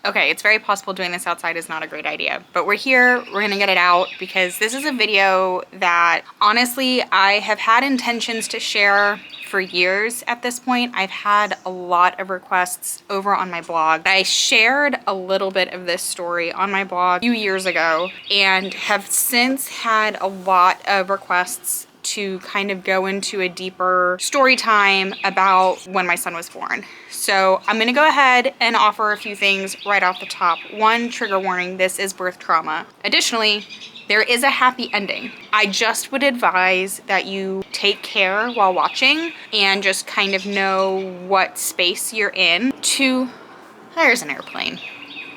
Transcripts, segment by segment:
Okay, it's very possible doing this outside is not a great idea, but we're here, we're gonna get it out because this is a video that honestly I have had intentions to share for years at this point. I've had a lot of requests over on my blog. I shared a little bit of this story on my blog a few years ago and have since had a lot of requests to kind of go into a deeper story time about when my son was born. So I'm gonna go ahead and offer a few things right off the top. One, trigger warning, this is birth trauma. Additionally, there is a happy ending. I just would advise that you take care while watching and just kind of know what space you're in to, there's an airplane.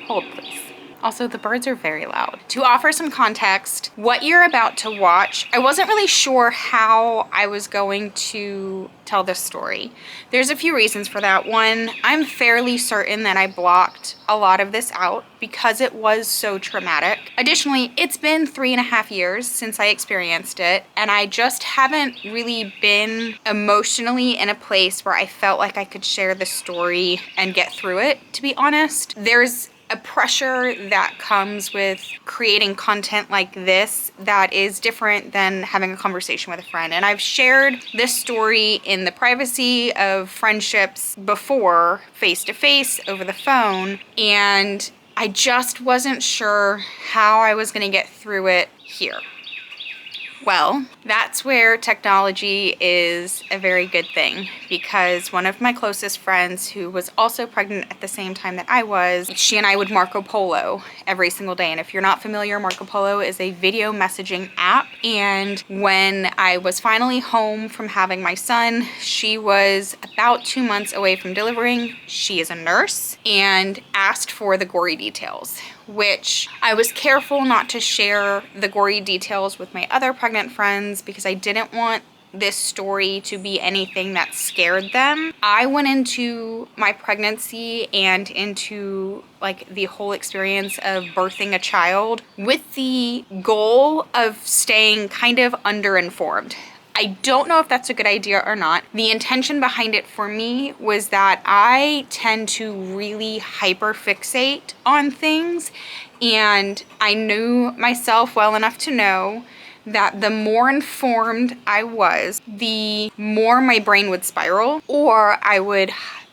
Hold please. Also, the birds are very loud. To offer some context, what you're about to watch, I wasn't really sure how I was going to tell this story. There's a few reasons for that. One, I'm fairly certain that I blocked a lot of this out because it was so traumatic. Additionally, it's been 3.5 years since I experienced it, and I just haven't really been emotionally in a place where I felt like I could share the story and get through it, to be honest. There's a pressure that comes with creating content like this that is different than having a conversation with a friend. And I've shared this story in the privacy of friendships before, face to face, over the phone, and I just wasn't sure how I was gonna get through it here. Well, that's where technology is a very good thing, because one of my closest friends who was also pregnant at the same time that I was, she and I would Marco Polo every single day. And if you're not familiar, Marco Polo is a video messaging app. And when I was finally home from having my son, she was about 2 months away from delivering. She is a nurse and asked for the gory details, which I was careful not to share the gory details with my other pregnant friends because I didn't want this story to be anything that scared them. I went into my pregnancy and into like the whole experience of birthing a child with the goal of staying kind of underinformed. I don't know if that's a good idea or not. The intention behind it for me was that I tend to really hyperfixate on things, and I knew myself well enough to know that the more informed I was, the more my brain would spiral, or I would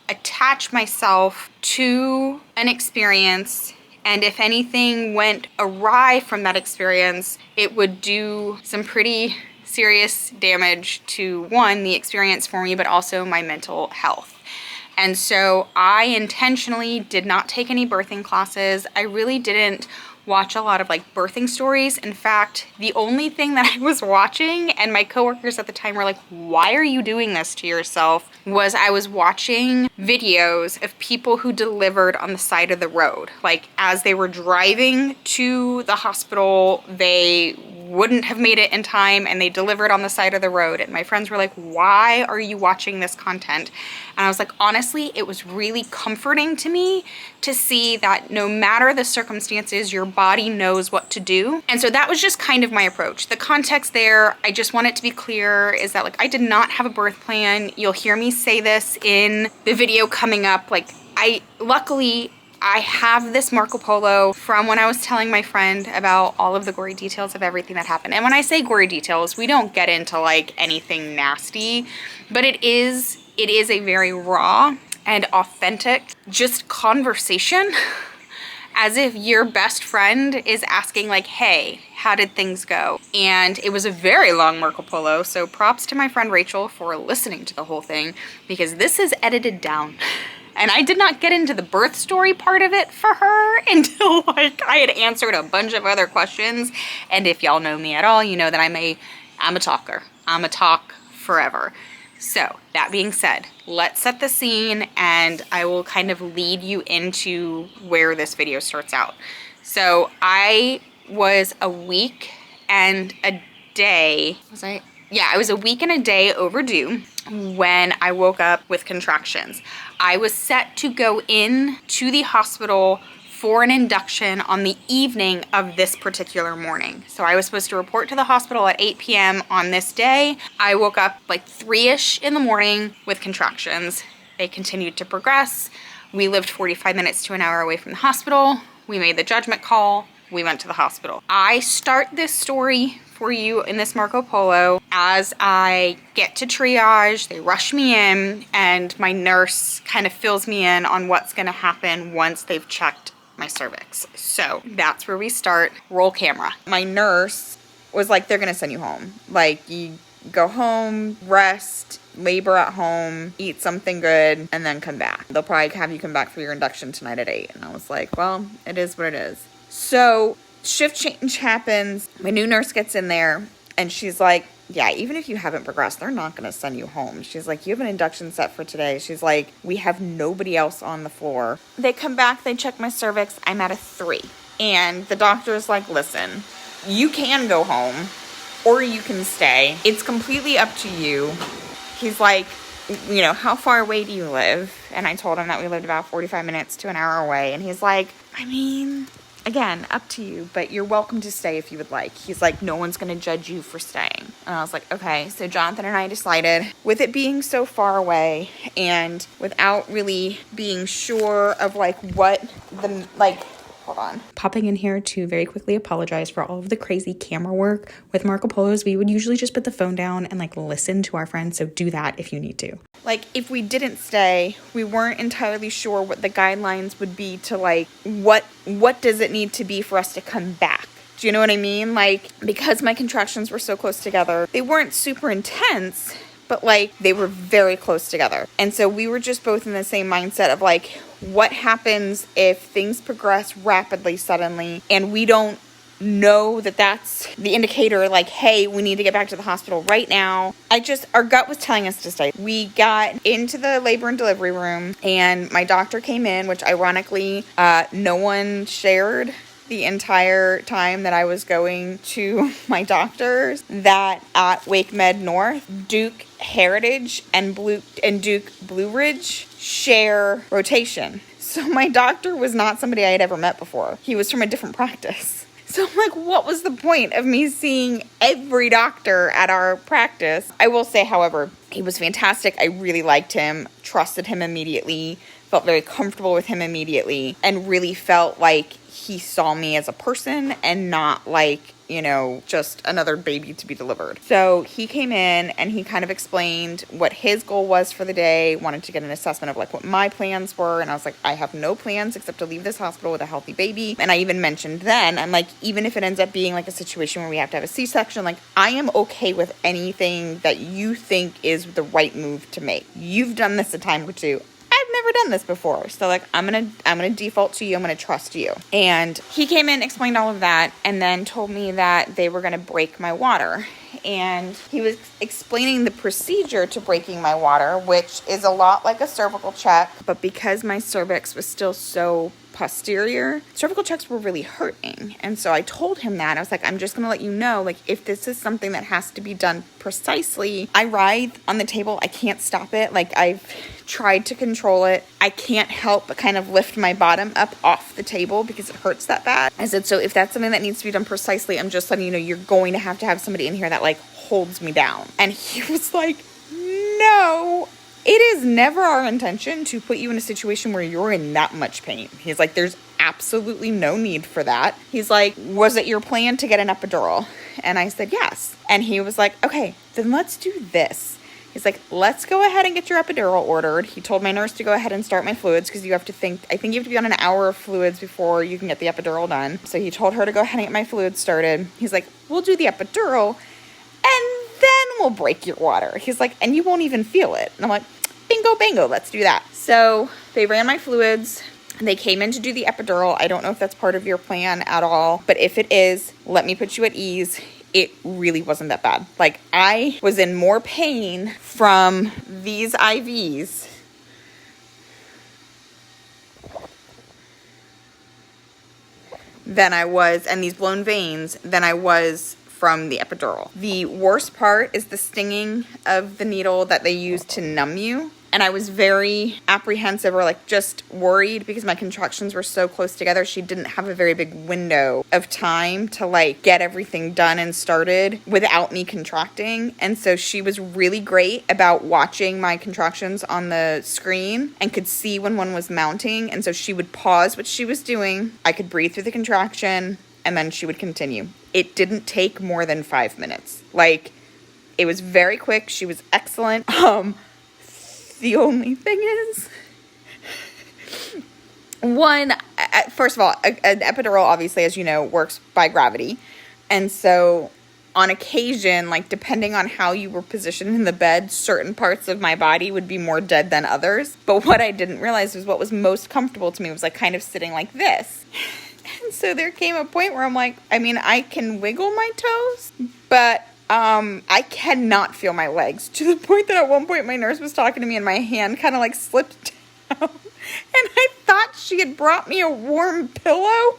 attach myself to an experience, and if anything went awry from that experience, it would do some pretty serious damage to, one, the experience for me, but also my mental health. And so I intentionally did not take any birthing classes. I really didn't watch a lot of like birthing stories. In fact, the only thing that I was watching, and my coworkers at the time were like, why are you doing this to yourself, was I was watching videos of people who delivered on the side of the road. Like as they were driving to the hospital, they wouldn't have made it in time and they delivered on the side of the road. And my friends were like, why are you watching this content? And I was like, honestly, it was really comforting to me to see that no matter the circumstances, your body knows what to do. And so that was just kind of my approach. The context there, I just want it to be clear, is that like I did not have a birth plan. You'll hear me say this in the video coming up. Like luckily, I have this Marco Polo from when I was telling my friend about all of the gory details of everything that happened. And when I say gory details, we don't get into like anything nasty, but it is a very raw and authentic just conversation, as if your best friend is asking like, hey, how did things go? And it was a very long Marco Polo, so props to my friend Rachel for listening to the whole thing, because this is edited down. And I did not get into the birth story part of it for her until like I had answered a bunch of other questions. And if y'all know me at all, you know that I'm a talker. I'm a talk forever. So that being said, let's set the scene and I will kind of lead you into where this video starts out. So I was a week and a day, I was a week and a day overdue when I woke up with contractions. I was set to go in to the hospital for an induction on the evening of this particular morning. So I was supposed to report to the hospital at 8 p.m. on this day. I woke up like 3-ish in the morning with contractions. They continued to progress. We lived 45 minutes to an hour away from the hospital. We made the judgment call. We went to the hospital. I start this story for you in this Marco Polo as I get to triage. They rush me in, and my nurse kind of fills me in on what's going to happen once they've checked my cervix. So that's where we start. Roll camera. My nurse was like, they're going to send you home. Like, you go home, rest, labor at home, eat something good, and then come back. They'll probably have you come back for your induction tonight at 8. And I was like, well, it is what it is. So shift change happens. My new nurse gets in there, and she's like, yeah, even if you haven't progressed, they're not going to send you home. She's like, you have an induction set for today. She's like, we have nobody else on the floor. They come back, they check my cervix. I'm at a 3. And the doctor's like, listen, you can go home or you can stay. It's completely up to you. He's like, you know, how far away do you live? And I told him that we lived about 45 minutes to an hour away. And he's like, I mean, again, up to you, but you're welcome to stay if you would like. He's like, no one's going to judge you for staying. And I was like, okay. So Jonathan and I decided, with it being so far away and without really being sure of like what the, like, hold on. Popping in here to very quickly apologize for all of the crazy camera work. With Marco Polos, we would usually just put the phone down and like listen to our friends. So do that if you need to. Like, if we didn't stay, we weren't entirely sure what the guidelines would be to like, what does it need to be for us to come back? Do you know what I mean? Like, because my contractions were so close together, they weren't super intense, but like they were very close together. And so we were just both in the same mindset of like, what happens if things progress rapidly suddenly and we don't know that that's the indicator, like, hey, we need to get back to the hospital right now. Our gut was telling us to stay. We got into the labor and delivery room, and my doctor came in, which ironically, no one shared the entire time that I was going to my doctors, that at Wake Med North, Duke Heritage and Duke Blue Ridge share rotation. So my doctor was not somebody I had ever met before. He was from a different practice. So I'm like, what was the point of me seeing every doctor at our practice? I will say, however, he was fantastic. I really liked him, trusted him immediately, felt very comfortable with him immediately, and really felt like he saw me as a person and not like, you know, just another baby to be delivered. So he came in and he kind of explained what his goal was for the day, wanted to get an assessment of like what my plans were. And I was like, I have no plans except to leave this hospital with a healthy baby. And I even mentioned then, I'm like, even if it ends up being like a situation where we have to have a C-section, like I am okay with anything that you think is the right move to make. You've done this a time or two. I've never done this before. So like, I'm going to default to you. I'm going to trust you. And he came in, explained all of that, and then told me that they were going to break my water. And he was explaining the procedure to breaking my water, which is a lot like a cervical check. But because my cervix was still so posterior, cervical checks were really hurting. And so I told him that. I was like, I'm just going to let you know, like, if this is something that has to be done precisely, I writhe on the table. I can't stop it. Like, I've tried to control it. I can't help but kind of lift my bottom up off the table because it hurts that bad. I said, so if that's something that needs to be done precisely, I'm just letting you know you're going to have somebody in here that like holds me down. And he was like, no, it is never our intention to put you in a situation where you're in that much pain. He's like, there's absolutely no need for that. He's like, was it your plan to get an epidural? And I said, yes. And he was like, okay, then let's do this. He's like, let's go ahead and get your epidural ordered. He told my nurse to go ahead and start my fluids because I think you have to be on an hour of fluids before you can get the epidural done. So he told her to go ahead and get my fluids started. He's like, we'll do the epidural and then we'll break your water. He's like, and you won't even feel it. And I'm like, bingo, bango, let's do that. So they ran my fluids. They came in to do the epidural. I don't know if that's part of your plan at all, but if it is, let me put you at ease. It really wasn't that bad. Like, I was in more pain from these IVs than I was, and these blown veins, than I was from the epidural. The worst part is the stinging of the needle that they use to numb you. And I was very apprehensive or like just worried because my contractions were so close together. She didn't have a very big window of time to like get everything done and started without me contracting. And so she was really great about watching my contractions on the screen and could see when one was mounting. And so she would pause what she was doing. I could breathe through the contraction and then she would continue. It didn't take more than 5 minutes. Like, it was very quick. She was excellent. The only thing is, first of all, an epidural, obviously, as you know, works by gravity. And so on occasion, like depending on how you were positioned in the bed, certain parts of my body would be more dead than others. But what I didn't realize was what was most comfortable to me was like kind of sitting like this. And so there came a point where I'm like, I mean, I can wiggle my toes, but I cannot feel my legs, to the point that at one point my nurse was talking to me and my hand kind of like slipped down. And I thought she had brought me a warm pillow.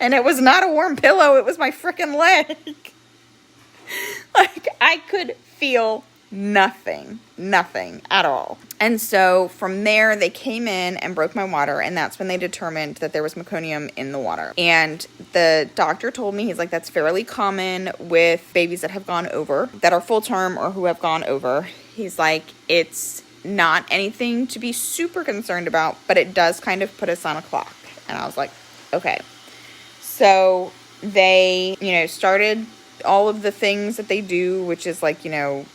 And it was not a warm pillow. It was my freaking leg. Like, I could feel nothing at all. And so from there, they came in and broke my water, and that's when they determined that there was meconium in the water. And the doctor told me, he's like, that's fairly common with babies that have gone over, that are full term or who have gone over. He's like, it's not anything to be super concerned about, but it does kind of put us on a clock. And I was like, okay. So they, started all of the things that they do, which is like,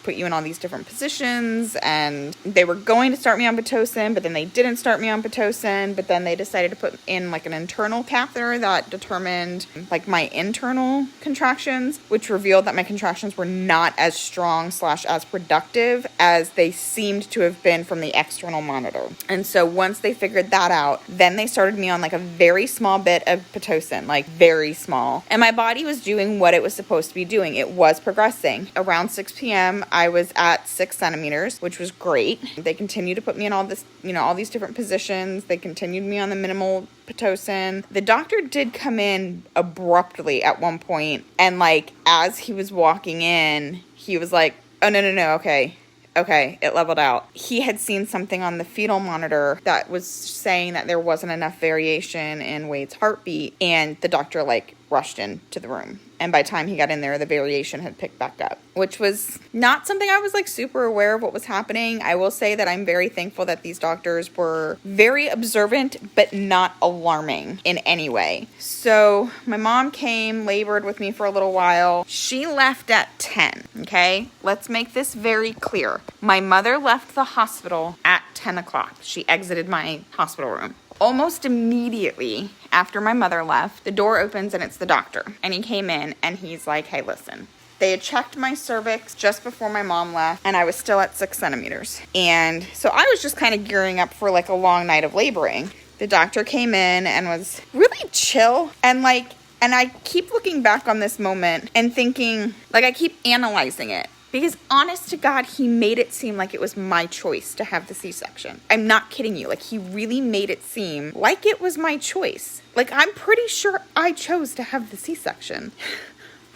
put you in all these different positions, and they were going to start me on Pitocin, but then they didn't start me on Pitocin, but then they decided to put in like an internal catheter that determined like my internal contractions, which revealed that my contractions were not as strong / as productive as they seemed to have been from the external monitor. And so once they figured that out, then they started me on like a very small bit of Pitocin, like very small, and my body was doing what it was supposed to be doing. It was progressing. Around 6 p.m. I was at 6 centimeters, which was great. They continued to put me in all this, all these different positions. They continued me on the minimal Pitocin. The doctor did come in abruptly at one point, and like as he was walking in, he was like, oh no, okay, it leveled out. He had seen something on the fetal monitor that was saying that there wasn't enough variation in Wade's heartbeat, and the doctor like rushed into the room. And by the time he got in there, the variation had picked back up, which was not something I was like super aware of what was happening. I will say that I'm very thankful that these doctors were very observant, but not alarming in any way. So my mom came, labored with me for a little while. She left at 10, okay? Let's make this very clear. My mother left the hospital at 10 o'clock. She exited my hospital room. Almost immediately after my mother left, the door opens and it's the doctor. And he came in and he's like, hey, listen. They had checked my cervix just before my mom left, and I was still at 6 centimeters. And so I was just kind of gearing up for like a long night of laboring. The doctor came in and was really chill. And I keep looking back on this moment and thinking, like, I keep analyzing it. Because honest to God, he made it seem like it was my choice to have the C-section. I'm not kidding you. Like, he really made it seem like it was my choice. Like, I'm pretty sure I chose to have the C-section.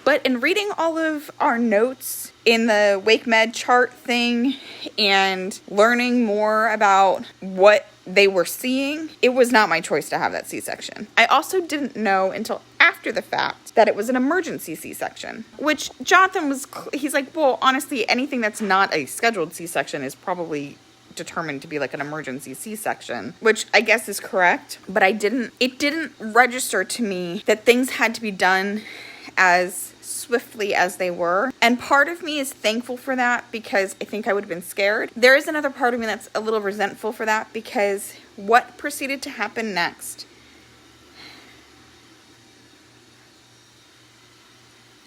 But in reading all of our notes in the Wake Med chart thing and learning more about what they were seeing, it was not my choice to have that C-section. I also didn't know until after the fact that it was an emergency C-section, which Jonathan he's like, well, honestly, anything that's not a scheduled C-section is probably determined to be like an emergency C-section, which I guess is correct, but it didn't register to me that things had to be done as swiftly as they were. And part of me is thankful for that because I think I would have been scared. There is another part of me that's a little resentful for that because what proceeded to happen next,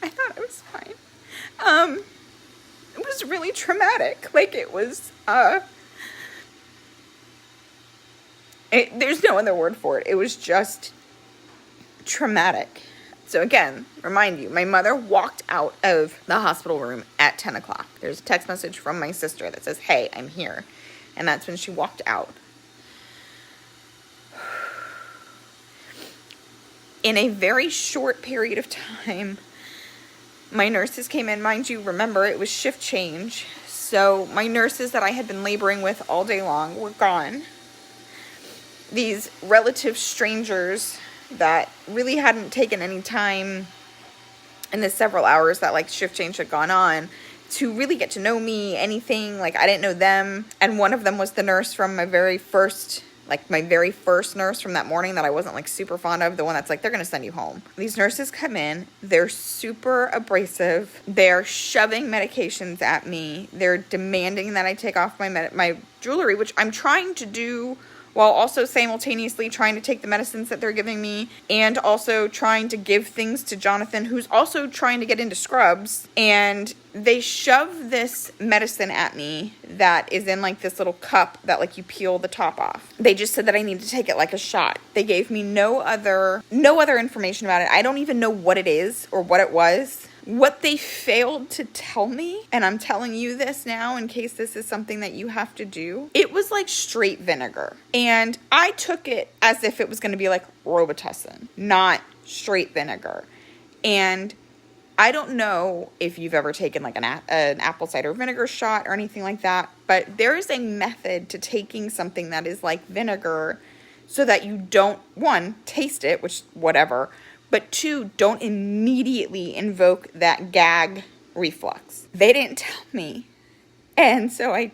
I thought it was fine. It was really traumatic. Like, it was, there's no other word for it. It was just traumatic. So again, remind you, my mother walked out of the hospital room at 10 o'clock. There's a text message from my sister that says, hey, I'm here. And that's when she walked out. In a very short period of time, my nurses came in. Mind you, remember, it was shift change. So my nurses that I had been laboring with all day long were gone. These relative strangers that really hadn't taken any time in the several hours that like shift change had gone on to really get to know me, anything. Like, I didn't know them. And one of them was the nurse from my very first nurse from that morning that I wasn't like super fond of, the one that's like, they're gonna send you home. These nurses come in, they're super abrasive, they're shoving medications at me, they're demanding that I take off my jewelry, which I'm trying to do while also simultaneously trying to take the medicines that they're giving me, and also trying to give things to Jonathan, who's also trying to get into scrubs. And they shove this medicine at me that is in like this little cup that like you peel the top off. They just said that I need to take it like a shot. They gave me no other information about it. I don't even know what it is or what it was. What they failed to tell me, and I'm telling you this now in case this is something that you have to do, it was like straight vinegar. And I took it as if it was going to be like Robitussin, not straight vinegar. And I don't know if you've ever taken like an apple cider vinegar shot or anything like that, but there is a method to taking something that is like vinegar so that you don't, one, taste it, which whatever, but two, don't immediately invoke that gag reflux. They didn't tell me. And so I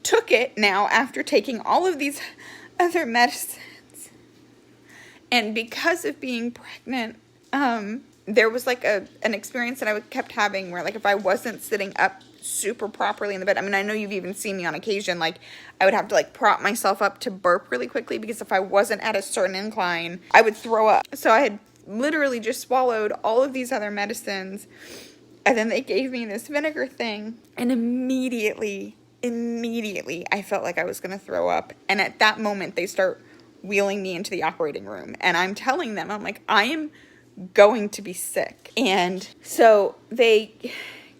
took it now after taking all of these other medicines. And because of being pregnant, there was like an experience that I kept having where like if I wasn't sitting up super properly in the bed, I mean, I know you've even seen me on occasion, like I would have to like prop myself up to burp really quickly because if I wasn't at a certain incline, I would throw up. So I had literally just swallowed all of these other medicines, and then they gave me this vinegar thing, and immediately I felt like I was going to throw up. And at that moment they start wheeling me into the operating room, and I'm telling them, I'm like, I am going to be sick. And so they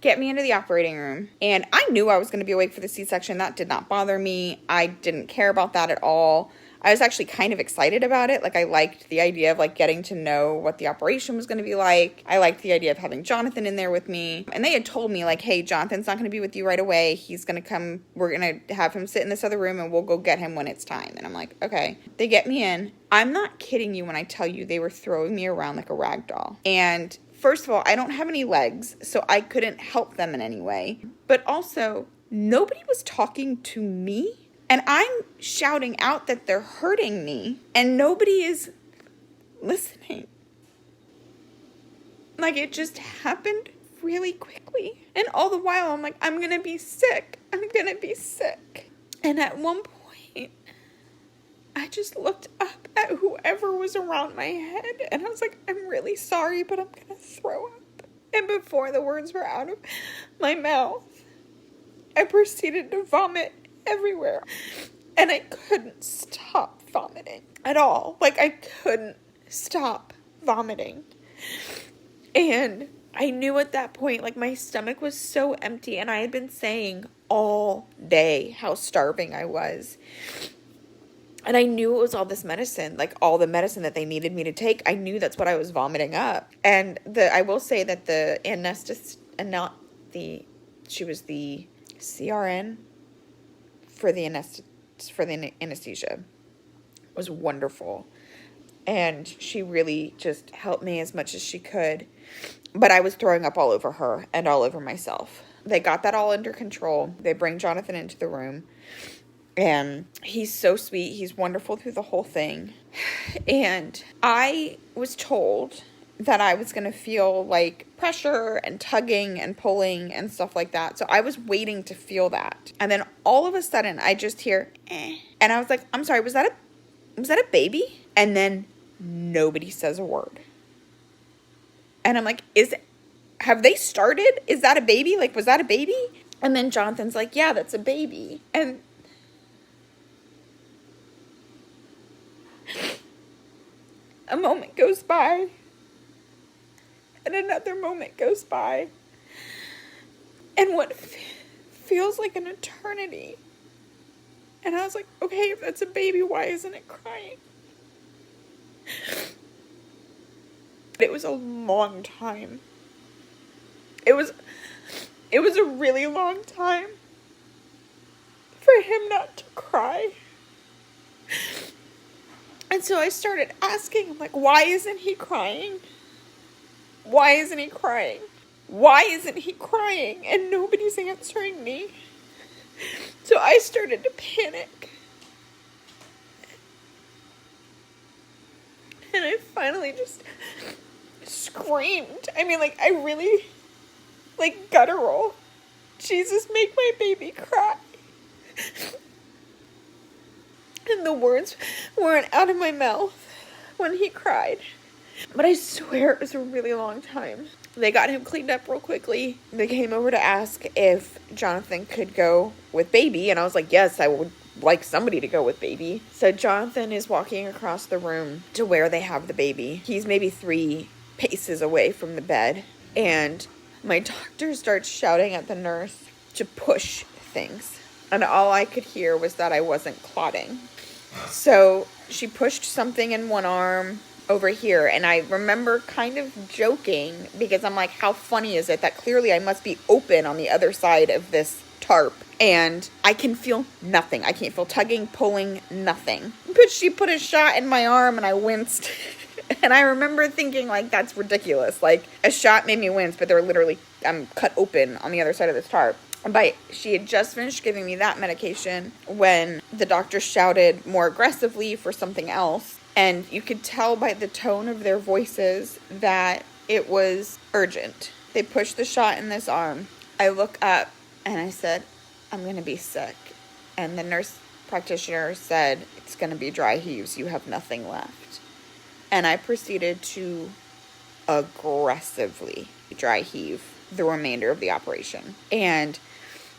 get me into the operating room, and I knew I was going to be awake for the C-section. That did not bother me. I didn't care about that at all. I was actually kind of excited about it. Like, I liked the idea of like getting to know what the operation was going to be like. I liked the idea of having Jonathan in there with me. And they had told me like, hey, Jonathan's not going to be with you right away. He's going to come. We're going to have him sit in this other room and we'll go get him when it's time. And I'm like, okay. They get me in. I'm not kidding you when I tell you they were throwing me around like a rag doll. And first of all, I don't have any legs, so I couldn't help them in any way. But also, nobody was talking to me. And I'm shouting out that they're hurting me, and nobody is listening. Like, it just happened really quickly. And all the while, I'm like, I'm going to be sick. I'm going to be sick. And at one point, I just looked up at whoever was around my head, and I was like, I'm really sorry, but I'm going to throw up. And before the words were out of my mouth, I proceeded to vomit everywhere. And I couldn't stop vomiting at all. Like, I couldn't stop vomiting. And I knew at that point, like, my stomach was so empty, and I had been saying all day how starving I was. And I knew it was all this medicine, like all the medicine that they needed me to take. I knew that's what I was vomiting up. And I will say that the anesthetist, and not she was the CRN for the anesthesia, was wonderful. And she really just helped me as much as she could. But I was throwing up all over her and all over myself. They got that all under control. They bring Jonathan into the room. And he's so sweet. He's wonderful through the whole thing. And I was told that I was going to feel like pressure and tugging and pulling and stuff like that. So I was waiting to feel that. And then all of a sudden I just hear, eh. And I was like, I'm sorry, was that a baby? And then nobody says a word. And I'm like, have they started? Is that a baby? Like, was that a baby? And then Jonathan's like, yeah, that's a baby. And a moment goes by. And another moment goes by. And what feels like an eternity. And I was like, okay, if that's a baby, why isn't it crying? It was a long time. It was a really long time. him not to cry. And so I started asking, I'm like, why isn't he crying? Why isn't he crying? Why isn't he crying? And nobody's answering me. So I started to panic. And I finally just screamed. I mean, like, I really, like, guttural. Jesus, make my baby cry. And the words weren't out of my mouth when he cried. But I swear it was a really long time. They got him cleaned up real quickly. They came over to ask if Jonathan could go with baby. And I was like, yes, I would like somebody to go with baby. So Jonathan is walking across the room to where they have the baby. He's maybe 3 paces away from the bed. And my doctor starts shouting at the nurse to push things. And all I could hear was that I wasn't clotting. So she pushed something in one arm over here, and I remember kind of joking because I'm like, how funny is it that clearly I must be open on the other side of this tarp and I can feel nothing. I can't feel tugging, pulling, nothing. But she put a shot in my arm and I winced. And I remember thinking, like, that's ridiculous. Like, a shot made me wince, but they're literally cut open on the other side of this tarp. But she had just finished giving me that medication when the doctor shouted more aggressively for something else. And you could tell by the tone of their voices that it was urgent. They pushed the shot in this arm. I look up and I said, I'm going to be sick. And the nurse practitioner said, it's going to be dry heaves. You have nothing left. And I proceeded to aggressively dry heave the remainder of the operation. And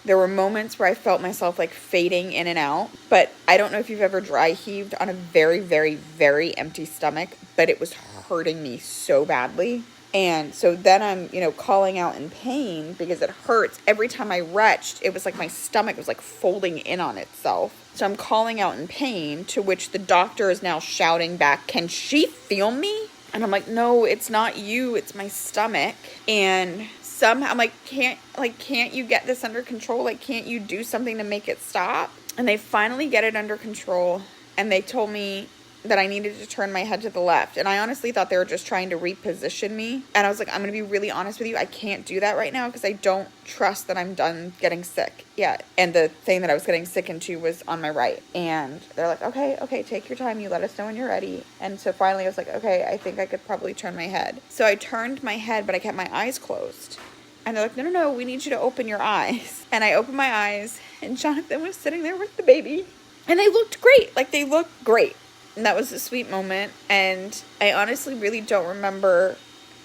there were moments where I felt myself like fading in and out, but I don't know if you've ever dry heaved on a very, very, very empty stomach, but it was hurting me so badly. And so then I'm, calling out in pain because it hurts. Every time I retched, it was like my stomach was like folding in on itself. So I'm calling out in pain, to which the doctor is now shouting back, can she feel me? And I'm like, no, it's not you, it's my stomach. And somehow I'm like, can't you get this under control? Like, can't you do something to make it stop? And they finally get it under control. And they told me that I needed to turn my head to the left. And I honestly thought they were just trying to reposition me. And I was like, I'm going to be really honest with you. I can't do that right now because I don't trust that I'm done getting sick yet. And the thing that I was getting sick into was on my right. And they're like, okay, take your time. You let us know when you're ready. And so finally I was like, okay, I think I could probably turn my head. So I turned my head, but I kept my eyes closed. And they're like, no, we need you to open your eyes. And I opened my eyes, and Jonathan was sitting there with the baby. And they looked great. Like, they looked great. And that was a sweet moment. And I honestly really don't remember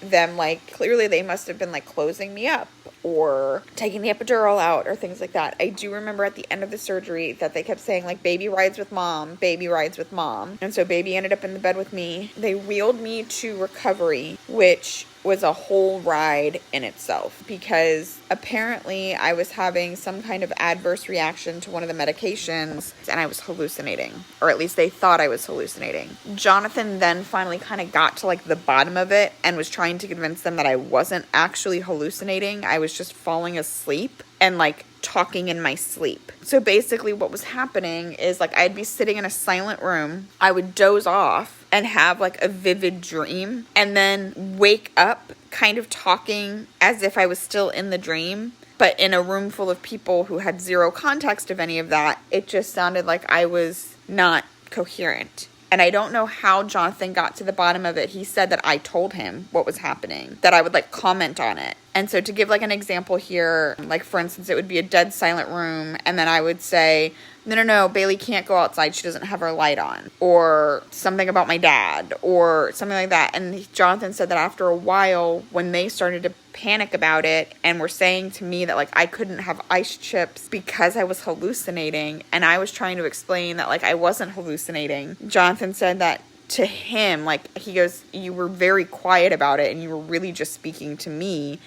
them, like, clearly they must have been, like, closing me up or taking the epidural out or things like that. I do remember at the end of the surgery that they kept saying, like, baby rides with mom, baby rides with mom. And so baby ended up in the bed with me. They wheeled me to recovery, which was a whole ride in itself because apparently I was having some kind of adverse reaction to one of the medications and I was hallucinating, or at least they thought I was hallucinating. Jonathan then finally kind of got to like the bottom of it and was trying to convince them that I wasn't actually hallucinating. I was just falling asleep and like talking in my sleep. So basically what was happening is like I'd be sitting in a silent room, I would doze off and have like a vivid dream and then wake up kind of talking as if I was still in the dream, but in a room full of people who had zero context of any of that. It just sounded like I was not coherent. And I don't know how Jonathan got to the bottom of it. He said that I told him what was happening, that I would like comment on it. And so to give like an example here, like for instance, it would be a dead silent room. And then I would say, no, Bailey can't go outside. She doesn't have her light on. Or something about my dad or something like that. And Jonathan said that after a while, when they started to panic about it and were saying to me that like I couldn't have ice chips because I was hallucinating, and I was trying to explain that like I wasn't hallucinating, Jonathan said that to him, like he goes, you were very quiet about it and you were really just speaking to me.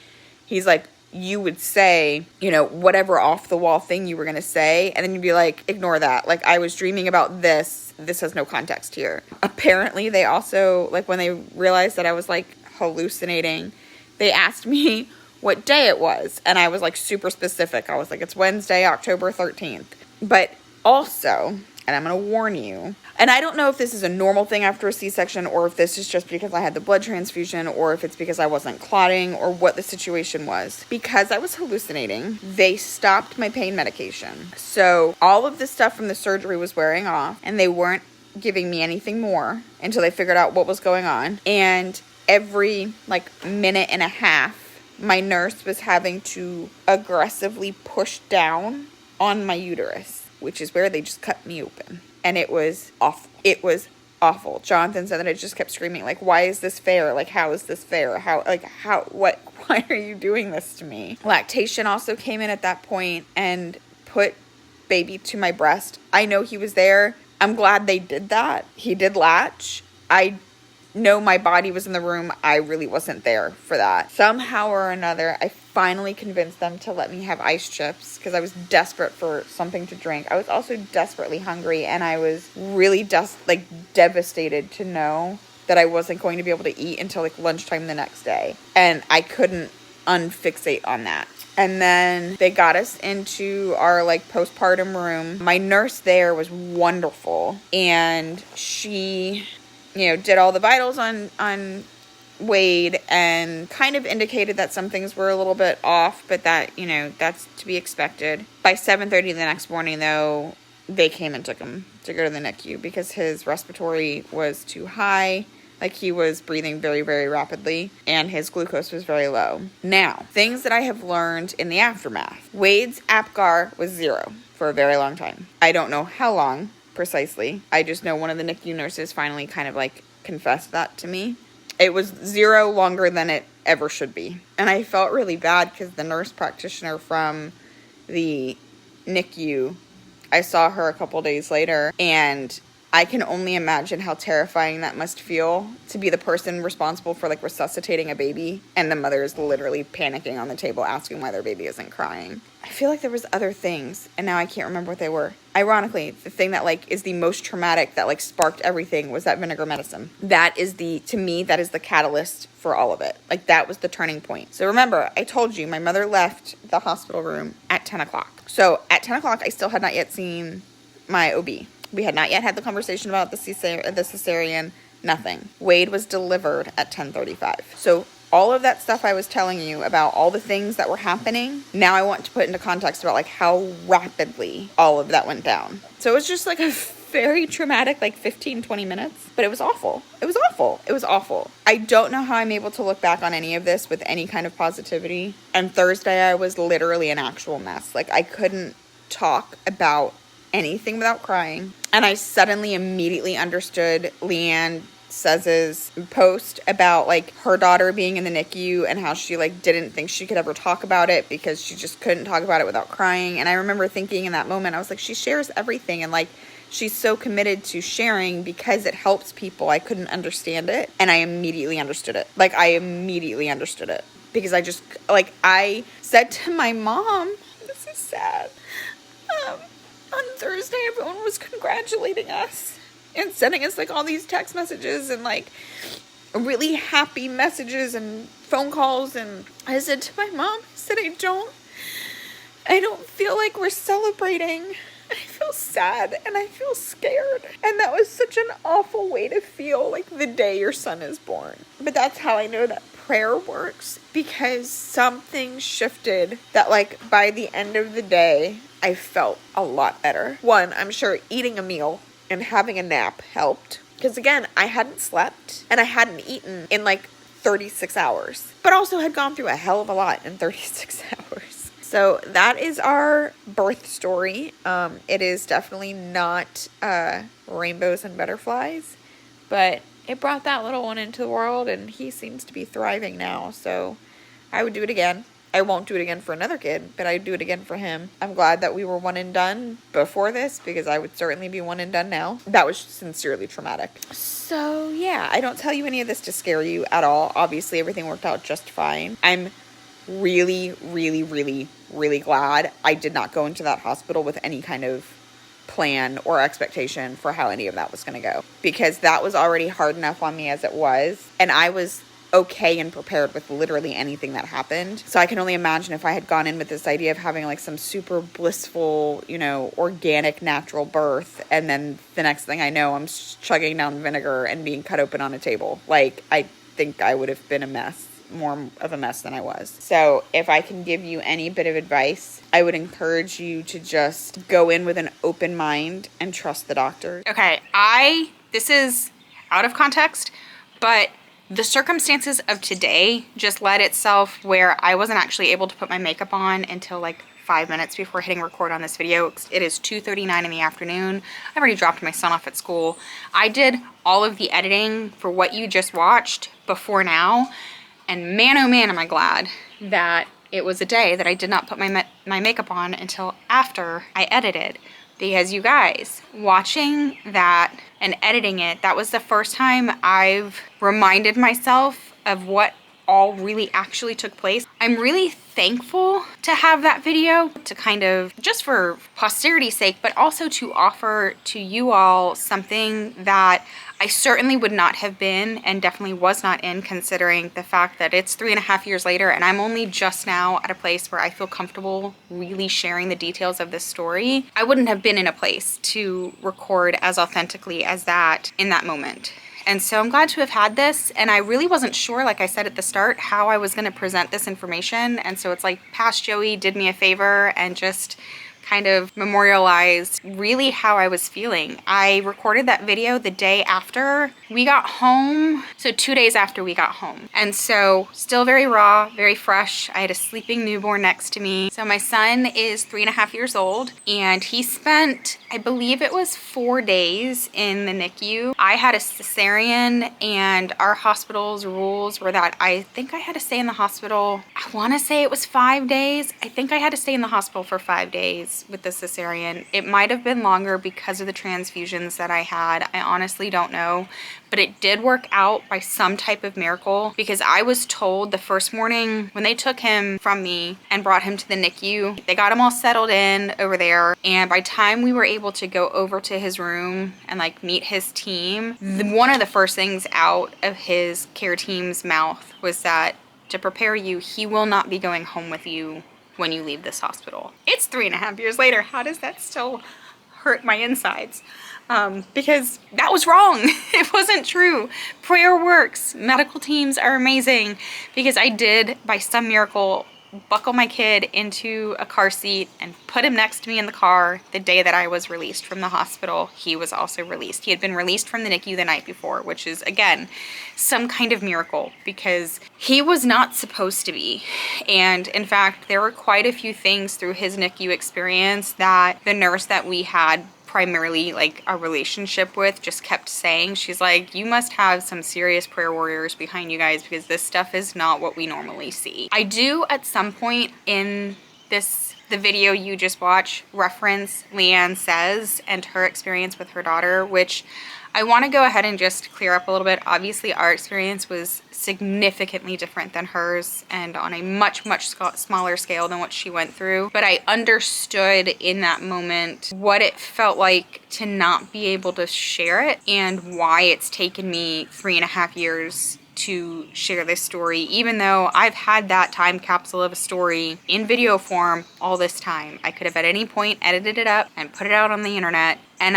He's like, you would say, whatever off the wall thing you were going to say. And then you'd be like, ignore that. Like, I was dreaming about this. This has no context here. Apparently, they also, like, when they realized that I was, like, hallucinating, they asked me what day it was. And I was, like, super specific. I was like, it's Wednesday, October 13th. But also, and I'm going to warn you, and I don't know if this is a normal thing after a C-section or if this is just because I had the blood transfusion or if it's because I wasn't clotting or what the situation was. Because I was hallucinating, they stopped my pain medication. So all of the stuff from the surgery was wearing off and they weren't giving me anything more until they figured out what was going on. And every minute and a half, my nurse was having to aggressively push down on my uterus, which is where they just cut me open. And it was awful. It was awful. Jonathan said that I just kept screaming, why is this fair? How is this fair? Why are you doing this to me? Lactation also came in at that point and put baby to my breast. I know he was there. I'm glad they did that. He did latch. I know my body was in the room. I really wasn't there for that. Somehow or another, I finally convinced them to let me have ice chips because I was desperate for something to drink. I was also desperately hungry, and I was really devastated to know that I wasn't going to be able to eat until lunchtime the next day. And I couldn't unfixate on that. And then they got us into our postpartum room. My nurse there was wonderful, and she did all the vitals on Wade and kind of indicated that some things were a little bit off, but that, that's to be expected. By 7:30 the next morning, though, they came and took him to go to the NICU because his respiratory was too high. He was breathing very, very rapidly, and his glucose was very low. Now, things that I have learned in the aftermath. Wade's APGAR was 0 for a very long time. I don't know how long precisely. I just know one of the NICU nurses finally kind of confessed that to me. It was 0 longer than it ever should be. And I felt really bad because the nurse practitioner from the NICU, I saw her a couple days later, and I can only imagine how terrifying that must feel to be the person responsible for resuscitating a baby, and the mother is literally panicking on the table asking why their baby isn't crying. I feel like there was other things, and now I can't remember what they were. Ironically, the thing that is the most traumatic that sparked everything was that vinegar medicine. That is to me, that is the catalyst for all of it. That was the turning point. So remember, I told you my mother left the hospital room at 10 o'clock. So at 10 o'clock, I still had not yet seen my OB. We had not yet had the conversation about the cesarean, nothing. Wade was delivered at 10:35. So all of that stuff I was telling you about, all the things that were happening, now I want to put into context about how rapidly all of that went down. So it was just a very traumatic 15, 20 minutes, but it was awful. It was awful. It was awful. I don't know how I'm able to look back on any of this with any kind of positivity. And Thursday I was literally an actual mess. I couldn't talk about anything without crying. And I suddenly immediately understood Leanne Sez's post about her daughter being in the NICU and how she didn't think she could ever talk about it because she just couldn't talk about it without crying. And I remember thinking in that moment, I was she shares everything, and she's so committed to sharing because it helps people. I couldn't understand it, and I immediately understood it. I immediately understood it because I just I said to my mom, this is sad. On Thursday, everyone was congratulating us and sending us all these text messages and really happy messages and phone calls. And I said to my mom, I said, I don't feel like we're celebrating. I feel sad and I feel scared. And that was such an awful way to feel the day your son is born. But that's how I know that prayer works, because something shifted that by the end of the day, I felt a lot better. One, I'm sure eating a meal and having a nap helped. Because again, I hadn't slept and I hadn't eaten in 36 hours. But also had gone through a hell of a lot in 36 hours. So that is our birth story. It is definitely not rainbows and butterflies. But it brought that little one into the world, and he seems to be thriving now. So I would do it again. I won't do it again for another kid, but I'd do it again for him. I'm glad that we were one and done before this, because I would certainly be one and done now. That was sincerely traumatic. So yeah, I don't tell you any of this to scare you at all. Obviously, everything worked out just fine. I'm really, really, really, really glad I did not go into that hospital with any kind of plan or expectation for how any of that was going to go, because that was already hard enough on me as it was. And I was okay and prepared with literally anything that happened. So I can only imagine if I had gone in with this idea of having like some super blissful, you know, organic natural birth, and then the next thing I know, I'm chugging down vinegar and being cut open on a table. Like, I think I would have been a mess, more of a mess than I was. So if I can give you any bit of advice, I would encourage you to just go in with an open mind and trust the doctor. Okay, this is out of context, but the circumstances of today just led itself where I wasn't actually able to put my makeup on until like 5 minutes before hitting record on this video. It is 2:39 in the afternoon. I've already dropped my son off at school. I did all of the editing for what you just watched before now, and man, oh man, am I glad that it was a day that I did not put my makeup on until after I edited. Because you guys, watching that and editing it, that was the first time I've reminded myself of what all really actually took place. I'm really thankful to have that video to kind of, just for posterity's sake, but also to offer to you all something that I certainly would not have been, and definitely was not in, considering the fact that it's 3.5 years later and I'm only just now at a place where I feel comfortable really sharing the details of this story. I wouldn't have been in a place to record as authentically as that in that moment. And so I'm glad to have had this, and I really wasn't sure, like I said at the start, how I was going to present this information. And so it's like past Joey did me a favor and just kind of memorialized really how I was feeling. I recorded that video the day after we got home, so 2 days after we got home. And so still very raw, very fresh. I had a sleeping newborn next to me. So my son is 3.5 years old, and he spent, I believe it was 4 days in the NICU. I had a cesarean, and our hospital's rules were that I think I had to stay in the hospital, I want to say it was 5 days. I think I had to stay in the hospital for 5 days with the cesarean. It might have been longer because of the transfusions that I had. I honestly don't know, but it did work out by some type of miracle, because I was told the first morning when they took him from me and brought him to the NICU, they got him all settled in over there, and by the time we were able to go over to his room and like meet his team, one of the first things out of his care team's mouth was that, to prepare you, he will not be going home with you when you leave this hospital. It's 3.5 years later. How does that still hurt my insides? Because that was wrong. It wasn't true. Prayer works. Medical teams are amazing, because I did, by some miracle, buckle my kid into a car seat and put him next to me in the car the day that I was released from the hospital. He was also released. He had been released from the NICU the night before, which is, again, some kind of miracle, because he was not supposed to be. And in fact, there were quite a few things through his NICU experience that the nurse that we had primarily like a relationship with just kept saying. She's like, you must have some serious prayer warriors behind you guys, because this stuff is not what we normally see. I do at some point in the video you just watched reference Leanne Says and her experience with her daughter, which I want to go ahead and just clear up a little bit. Obviously our experience was significantly different than hers, and on a much smaller scale than what she went through, but I understood in that moment what it felt like to not be able to share it, and why it's taken me 3.5 years to share this story, even though I've had that time capsule of a story in video form all this time. I could have at any point edited it up and put it out on the internet, and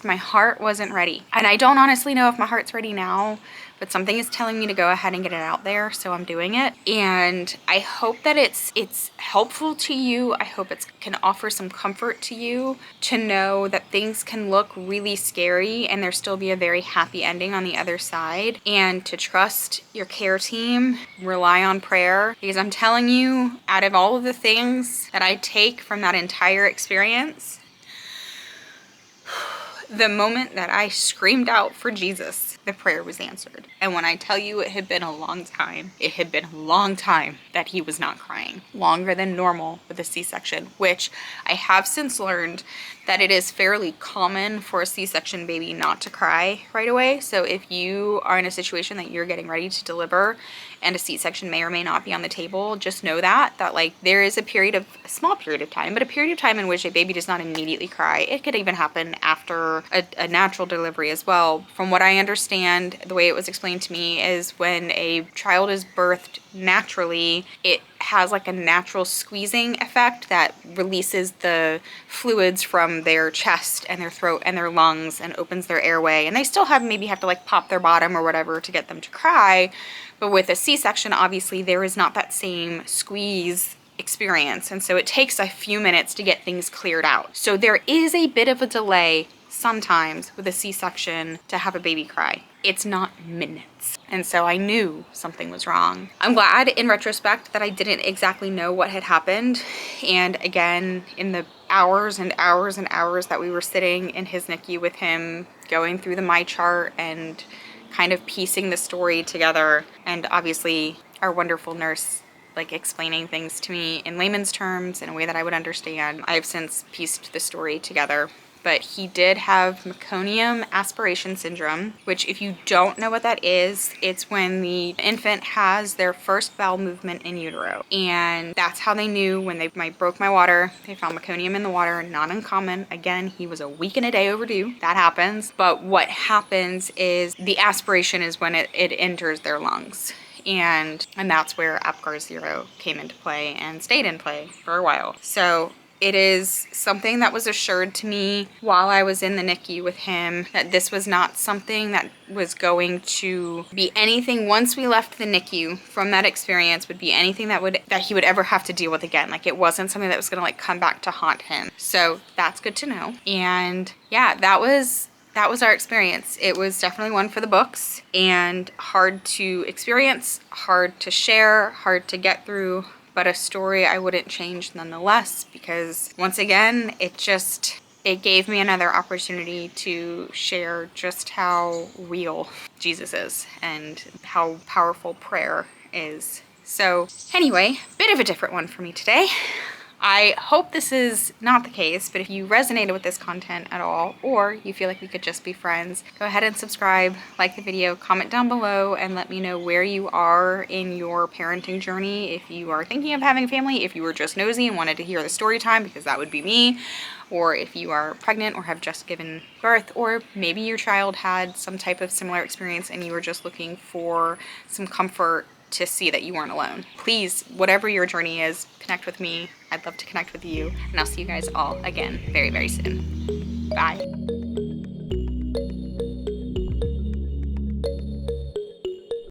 my heart wasn't ready. And I don't honestly know if my heart's ready now, but something is telling me to go ahead and get it out there, so I'm doing it. And I hope that it's helpful to you. I hope it can offer some comfort to you to know that things can look really scary and there still be a very happy ending on the other side, and to trust your care team, rely on prayer, because I'm telling you, out of all of the things that I take from that entire experience, the moment that I screamed out for Jesus, the prayer was answered. And when I tell you it had been a long time, it had been a long time that he was not crying. Longer than normal with a C-section, which I have since learned that it is fairly common for a C-section baby not to cry right away. So if you are in a situation that you're getting ready to deliver and a C-section may or may not be on the table, just know that like there is a small period of time, but a period of time in which a baby does not immediately cry. It could even happen after a natural delivery as well. From what I understand, the way it was explained to me is when a child is birthed naturally, it has like a natural squeezing effect that releases the fluids from their chest and their throat and their lungs and opens their airway, and they still maybe have to like pop their bottom or whatever to get them to cry. But with a C-section, obviously there is not that same squeeze experience, and so it takes a few minutes to get things cleared out. So there is a bit of a delay sometimes with a C-section to have a baby cry. It's not minutes. And so I knew something was wrong. I'm glad in retrospect that I didn't exactly know what had happened. And again, in the hours and hours and hours that we were sitting in his NICU with him, going through the My Chart and kind of piecing the story together, and obviously our wonderful nurse like explaining things to me in layman's terms in a way that I would understand, I've since pieced the story together. But he did have Meconium Aspiration Syndrome, which if you don't know what that is, it's when the infant has their first bowel movement in utero. And that's how they knew when they broke my water. They found meconium in the water, not uncommon. Again, he was a week and a day overdue. That happens. But what happens is the aspiration is when it enters their lungs. And that's where APGAR 0 came into play and stayed in play for a while. So it is something that was assured to me while I was in the NICU with him, that this was not something that was going to be anything once we left the NICU from that experience would be anything that he would ever have to deal with again. Like it wasn't something that was gonna like come back to haunt him. So that's good to know. And yeah, that was our experience. It was definitely one for the books and hard to experience, hard to share, hard to get through, but a story I wouldn't change nonetheless, because once again, it gave me another opportunity to share just how real Jesus is and how powerful prayer is. So anyway, bit of a different one for me today. I hope this is not the case, but if you resonated with this content at all, or you feel like we could just be friends, go ahead and subscribe, like the video, comment down below, and let me know where you are in your parenting journey. If you are thinking of having a family, if you were just nosy and wanted to hear the story time, because that would be me, or if you are pregnant or have just given birth, or maybe your child had some type of similar experience and you were just looking for some comfort to see that you weren't alone. Please, whatever your journey is, connect with me. I'd love to connect with you, and I'll see you guys all again very, very soon. Bye.